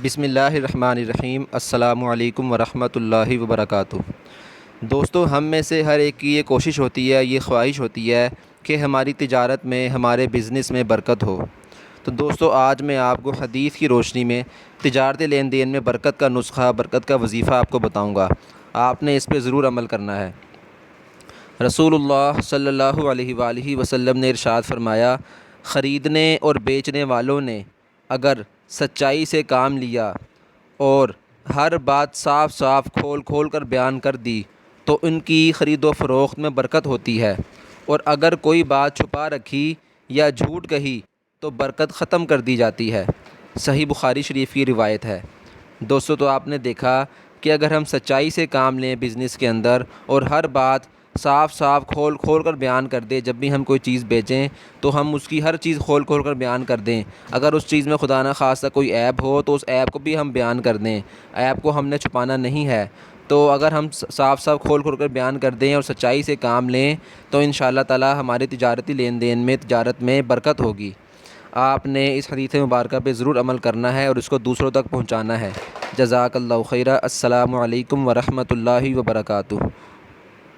بسم اللہ الرحمن الرحیم۔ السلام علیکم ورحمۃ اللہ وبرکاتہ۔ دوستو، ہم میں سے ہر ایک کی یہ کوشش ہوتی ہے، یہ خواہش ہوتی ہے کہ ہماری تجارت میں، ہمارے بزنس میں برکت ہو۔ تو دوستو، آج میں آپ کو حدیث کی روشنی میں تجارتی لین دین میں برکت کا نسخہ، برکت کا وظیفہ آپ کو بتاؤں گا۔ آپ نے اس پہ ضرور عمل کرنا ہے۔ رسول اللہ صلی اللہ علیہ وآلہ وسلم نے ارشاد فرمایا، خریدنے اور بیچنے والوں نے اگر سچائی سے کام لیا اور ہر بات صاف صاف کھول کھول کر بیان کر دی تو ان کی خرید و فروخت میں برکت ہوتی ہے، اور اگر کوئی بات چھپا رکھی یا جھوٹ کہی تو برکت ختم کر دی جاتی ہے۔ صحیح بخاری شریف کی روایت ہے۔ دوستو، تو آپ نے دیکھا کہ اگر ہم سچائی سے کام لیں بزنس کے اندر اور ہر بات صاف صاف کھول کھول کر بیان کر دیں، جب بھی ہم کوئی چیز بیچیں تو ہم اس کی ہر چیز کھول کھول کر بیان کر دیں۔ اگر اس چیز میں خدا نہ خواستہ کوئی عیب ہو تو اس عیب کو بھی ہم بیان کر دیں، عیب کو ہم نے چھپانا نہیں ہے۔ تو اگر ہم صاف صاف کھول کھول کر بیان کر دیں اور سچائی سے کام لیں تو انشاءاللہ تعالی ہمارے تجارتی لین دین میں، تجارت میں برکت ہوگی۔ آپ نے اس حدیث مبارکہ پہ ضرور عمل کرنا ہے اور اس کو دوسروں تک پہنچانا ہے۔ جزاک اللہ خیرہ۔ السلام علیکم ورحمۃ اللہ وبرکاتہ۔